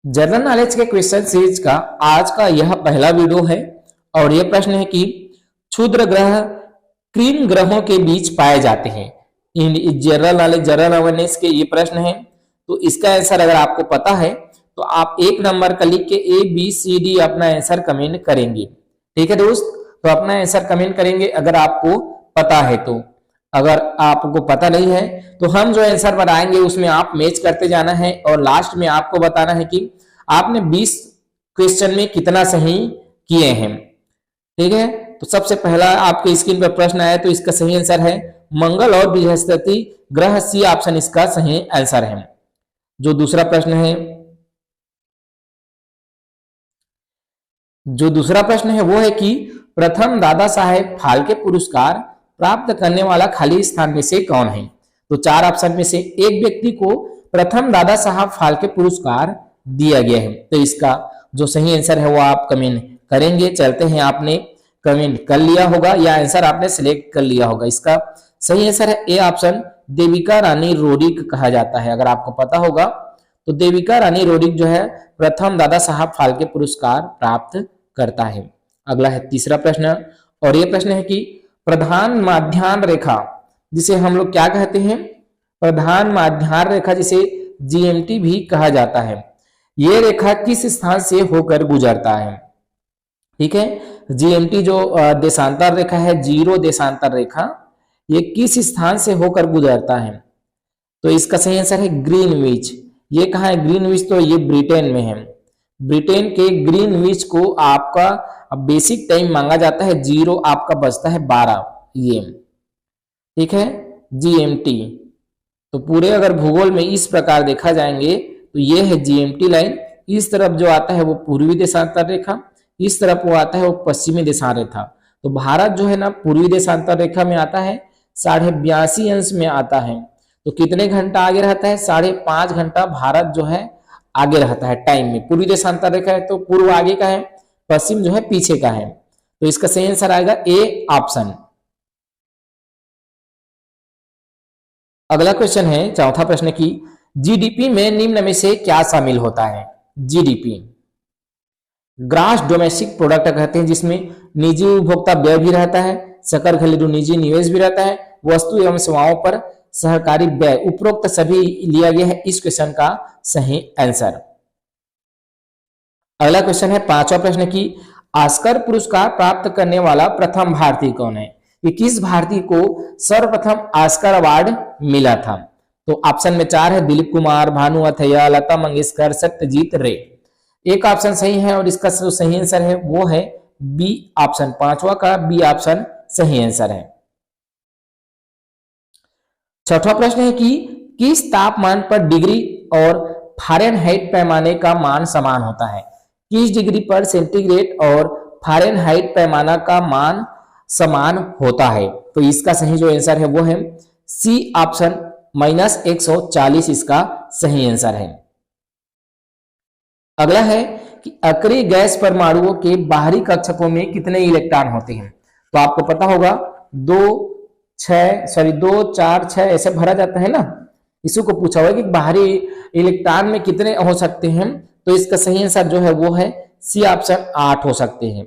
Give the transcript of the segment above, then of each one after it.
General knowledge के question series का आज का यह पहला वीडियो है और यह प्रश्न है कि क्षुद्र ग्रह किन ग्रहों के बीच पाए जाते हैं। इन जनरल अवेयरनेस के ये प्रश्न है, तो इसका आंसर अगर आपको पता है तो आप एक नंबर का लिख के ABCD अपना आंसर कमेंट करेंगे। ठीक है दोस्त, तो अपना आंसर कमेंट करेंगे अगर आपको पता है तो। अगर आपको पता नहीं है तो हम जो आंसर बनाएंगे उसमें आप मैच करते जाना है और लास्ट में आपको बताना है कि आपने 20 क्वेश्चन में कितना सही किए हैं। ठीक है, तो सबसे पहला आपके स्क्रीन पर प्रश्न आया, तो इसका सही आंसर है मंगल और बृहस्पति ग्रह, सी ऑप्शन इसका सही आंसर है। जो दूसरा प्रश्न है वो है कि प्रथम दादा साहेब फाल्के पुरस्कार प्राप्त करने वाला खाली स्थान में से कौन है। तो 4 ऑप्शन में से एक व्यक्ति को प्रथम दादा साहब फाल्के पुरस्कार दिया गया है, तो इसका जो सही आंसर है वो आप कमेंट करेंगे। चलते हैं, आपने कमेंट कर लिया होगा या आंसर आपने सिलेक्ट कर लिया होगा। इसका सही आंसर है A option, Devika Rani Rodrik कहा जाता है। अगर आपको पता होगा तो देविका रानी रोडिक जो है प्रथम दादा साहब फाल्के पुरस्कार प्राप्त करता है। अगला है तीसरा प्रश्न, और यह प्रश्न है कि प्रधान माध्यान्ह रेखा जिसे हम लोग क्या कहते हैं, प्रधान माध्यान्ह रेखा जिसे GMT भी कहा जाता है, यह रेखा किस स्थान से होकर गुजरता है। ठीक है, GMT जो देशांतर रेखा है, जीरो देशांतर रेखा, ये किस स्थान से होकर गुजरता है। तो इसका सही आंसर है ग्रीनविच। ये कहाँ है ग्रीनविच, तो ये ब्रिटेन में है। ब्रिटेन के ग्रीनविच को आपका बेसिक टाइम मांगा जाता है, जीरो आपका बजता है 12 AM। ठीक है, GMT। तो पूरे अगर भूगोल में इस प्रकार देखा जाएंगे तो ये है GMT लाइन। इस तरफ जो आता है वो पूर्वी देशांतर रेखा, इस तरफ वो आता है वो पश्चिमी देशांतर रेखा। तो भारत जो है ना पूर्वी देशांतर रेखा में आता है, 82.5 अंश में आता है। तो कितने घंटा आगे रहता है, 5.5 घंटा भारत जो है आगे रहता है टाइम में। पूर्वी देशांतर रेखा है तो पूर्व आगे का है, पश्चिम जो है पीछे का है। तो इसका सही आंसर आएगा ए ऑप्शन। अगला क्वेश्चन है चौथा प्रश्न की GDP में निम्न में से क्या शामिल होता है। GDP ग्रास डोमेस्टिक प्रोडक्ट कहते हैं, जिसमें निजी उपभोक्ता व्यय भी रहता है, सकल घरेलू निजी निवेश भी रहता है, वस्तु एवं सेवाओं पर सहकारी व्यय, उपरोक्त सभी लिया गया है इस क्वेश्चन का सही आंसर। अगला क्वेश्चन है पांचवा प्रश्न की ऑस्कर पुरस्कार प्राप्त करने वाला प्रथम भारतीय कौन है। कि किस भारतीय को सर्वप्रथम ऑस्कर अवार्ड मिला था। तो ऑप्शन में 4 है, दिलीप कुमार, भानु अथैया, लता मंगेशकर, सत्यजीत रे। एक ऑप्शन सही है और इसका जो सही आंसर है वो है बी ऑप्शन, पांचवा का बी ऑप्शन सही आंसर है। छठवां प्रश्न है कि किस तापमान पर डिग्री और फ़ारेनहाइट पैमाने का मान समान होता है। किस डिग्री पर सेंटीग्रेड और फ़ारेनहाइट पैमाना का मान समान होता है। तो इसका सही जो आंसर है वो है सी ऑप्शन, -140 इसका सही आंसर है। अगला है कि अक्रिय गैस परमाणुओं के बाहरी कक्षकों में कितने इलेक्ट्रॉन होते हैं। तो आपको पता होगा 2, 4, 6 ऐसे भरा जाता है ना। इसी को पूछा हुआ कि बाहरी इलेक्ट्रॉन में कितने हो सकते हैं। तो इसका सही आंसर जो है वो है सी ऑप्शन, 8 हो सकते हैं।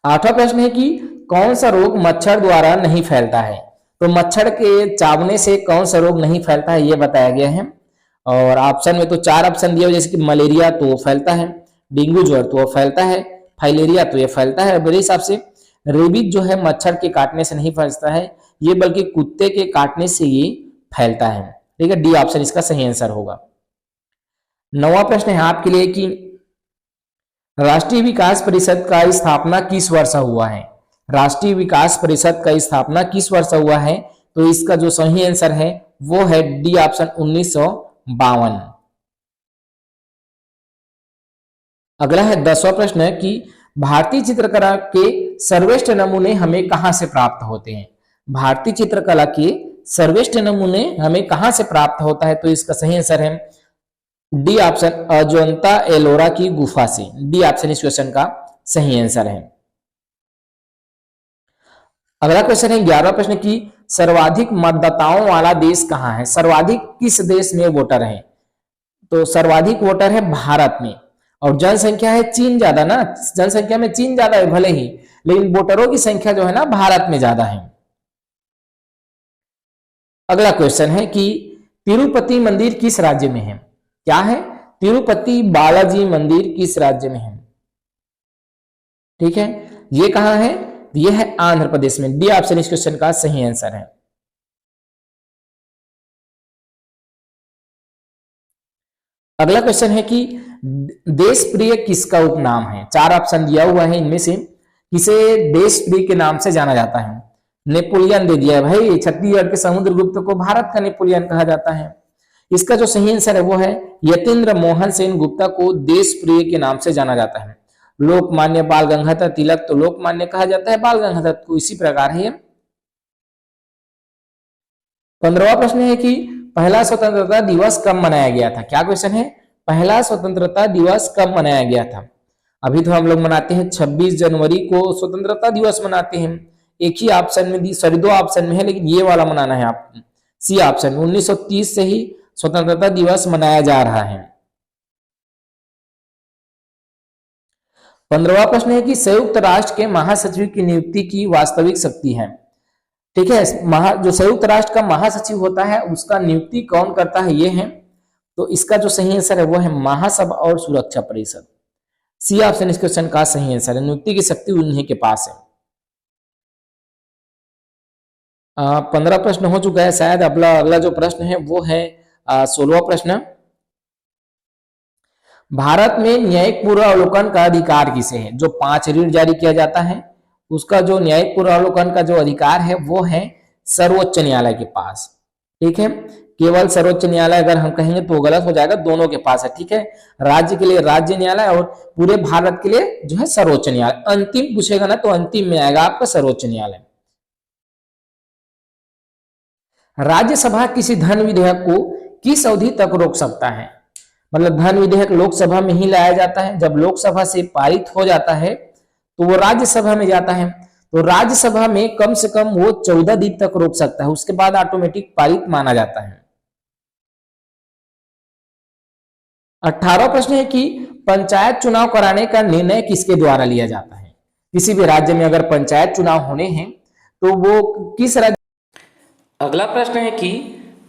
आठवां प्रश्न है कि कौन सा रोग मच्छर द्वारा नहीं फैलता है। तो मच्छर के चावने से कौन सा रोग नहीं फैलता है ये बताया गया है। और ऑप्शन में तो 4 ऑप्शन दिए, जैसे कि मलेरिया तो वो फैलता है, डेंगू ज्वर तो वो फैलता है, फाइलेरिया तो ये फैलता है। मेरे हिसाब से रेबीज जो है मच्छर के काटने से नहीं फैलता है ये, बल्कि कुत्ते के काटने से ये फैलता है। ठीक है, डी ऑप्शन इसका सही आंसर होगा। 9वां प्रश्न है आपके लिए कि राष्ट्रीय विकास परिषद का स्थापना किस वर्ष हुआ है। राष्ट्रीय विकास परिषद का स्थापना किस वर्ष हुआ है। तो इसका जो सही आंसर है वो है डी ऑप्शन, 1952। अगला है 10वां प्रश्न कि भारतीय चित्रकला के सर्वश्रेष्ठ नमूने हमें कहां से प्राप्त होते हैं। भारतीय चित्रकला के सर्वश्रेष्ठ नमूने हमें कहां से प्राप्त होता है। तो इसका सही आंसर है डी ऑप्शन, अजंता एलोरा की गुफा से। डी ऑप्शन इस क्वेश्चन का सही आंसर है। अगला क्वेश्चन है 11वां प्रश्न की सर्वाधिक मतदाताओं वाला देश कहाँ है, सर्वाधिक किस देश में वोटर है? तो सर्वाधिक वोटर है भारत में। और जनसंख्या है चीन ज्यादा ना, जनसंख्या में चीन ज्यादा है भले ही, लेकिन वोटरों की संख्या जो है ना भारत में ज्यादा है। अगला क्वेश्चन है कि तिरुपति मंदिर किस राज्य में है? क्या है? तिरुपति बालाजी मंदिर किस राज्य में है? ठीक है, ये कहां है? ये है आंध्र प्रदेश में। डी ऑप्शन इस क्वेश्चन का सही आंसर है। अगला क्वेश्चन है कि देश प्रिय किसका उपनाम है? चार ऑप्शन दिया हुआ है, इनमें से किसे देश प्रिय के नाम से जाना जाता है? नेपोलियन दे दिया है भाई, छत्तीसगढ़ के समुद्रगुप्त को भारत का नेपोलियन कहा जाता है। इसका जो सही आंसर है वो है यतीन्द्र मोहन सेन गुप्ता को देश प्रिय के नाम से जाना जाता है। लोकमान्य बाल गंगाधर तिलक तो लोकमान्य कहा जाता है बाल गंगाधर को, इसी प्रकार है। 15वां प्रश्न है कि पहला स्वतंत्रता दिवस कब मनाया गया था? क्या क्वेश्चन है? पहला स्वतंत्रता दिवस कब मनाया गया था? अभी तो हम लोग मनाते हैं 26 जनवरी को स्वतंत्रता दिवस मनाते हैं। एक ही ऑप्शन में दी, सॉरी 2 ऑप्शन में है, लेकिन ये वाला मनाना है आपको, सी ऑप्शन। 1930 से ही स्वतंत्रता दिवस मनाया जा रहा है। 15वां प्रश्न है कि संयुक्त राष्ट्र के महासचिव की नियुक्ति की वास्तविक शक्ति है। ठीक है, जो संयुक्त राष्ट्र का महासचिव होता है उसका नियुक्ति कौन करता है, ये है। तो इसका जो सही आंसर है वो है महासभा और सुरक्षा परिषद। सी ऑप्शन इस क्वेश्चन का सही आंसर है, नियुक्ति की शक्ति उन्हीं के पास है। 15 प्रश्न हो चुका है शायद। अगला जो प्रश्न है वो है 16वां प्रश्न। भारत में न्यायिक पूर्वावलोकन का अधिकार किसे है? जो 5 ऋण जारी किया जाता है उसका जो न्यायिक पूर्वावलोकन का जो अधिकार है वो है सर्वोच्च न्यायालय के पास। ठीक है, केवल सर्वोच्च न्यायालय अगर हम कहेंगे तो गलत हो जाएगा, दोनों के पास है। ठीक है, राज्य के लिए राज्य न्यायालय और पूरे भारत के लिए जो है सर्वोच्च न्यायालय। अंतिम पूछेगा ना तो अंतिम में आएगा आपका सर्वोच्च न्यायालय। राज्यसभा किसी धन विधेयक को किस अवधि तक रोक सकता है? मतलब धन विधेयक लोकसभा में ही लाया जाता है, जब लोकसभा से पारित हो जाता है तो वो राज्यसभा में जाता है। तो राज्यसभा में कम से कम वो 14 दिन तक रोक सकता है, उसके बाद ऑटोमेटिक पारित माना जाता है। 18वां प्रश्न है कि पंचायत चुनाव कराने का निर्णय किसके द्वारा लिया जाता है? किसी भी राज्य में अगर पंचायत चुनाव होने हैं तो वो किस राज्य। अगला प्रश्न है कि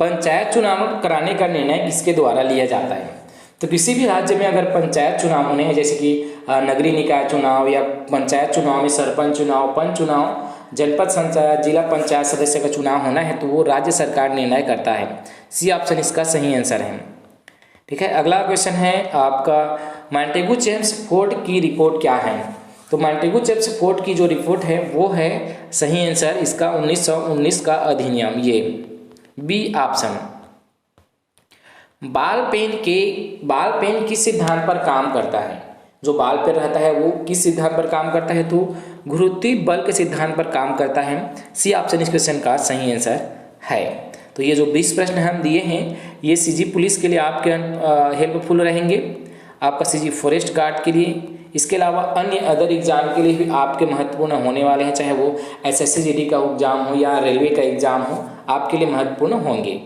पंचायत चुनाव कराने का निर्णय किसके द्वारा लिया जाता है? तो किसी भी राज्य में अगर पंचायत चुनाव होने हैं, जैसे कि नगरीय निकाय चुनाव या पंचायत चुनाव में सरपंच चुनाव, पंच चुनाव, जनपद पंचायत, जिला पंचायत सदस्य का चुनाव होना है तो वो राज्य सरकार निर्णय करता है। सी ऑप्शन इसका सही आंसर है। ठीक है, अगला क्वेश्चन है आपका मॉन्टेगू जेम्स फोर्ड की रिपोर्ट क्या है? तो मॉन्टेगू जेम्स फोर्ड की जो रिपोर्ट है वो है सही आंसर इसका 1919 का अधिनियम, ये बी ऑप्शन। बाल पेन किस सिद्धांत पर काम करता है? जो बाल पेन रहता है वो किस सिद्धांत पर काम करता है? तो गुरुत्वीय बल के सिद्धांत पर काम करता है। सी ऑप्शन इस क्वेश्चन का सही आंसर है। तो ये जो 20 प्रश्न हम दिए हैं ये सीजी पुलिस के लिए आपके हेल्पफुल रहेंगे, आपका सीजी फॉरेस्ट गार्ड के लिए, इसके अलावा अन्य अदर एग्जाम के लिए भी आपके महत्वपूर्ण होने वाले हैं, चाहे वो एसएससी जीडी का एग्जाम हो या रेलवे का एग्जाम हो, आपके लिए महत्वपूर्ण होंगे।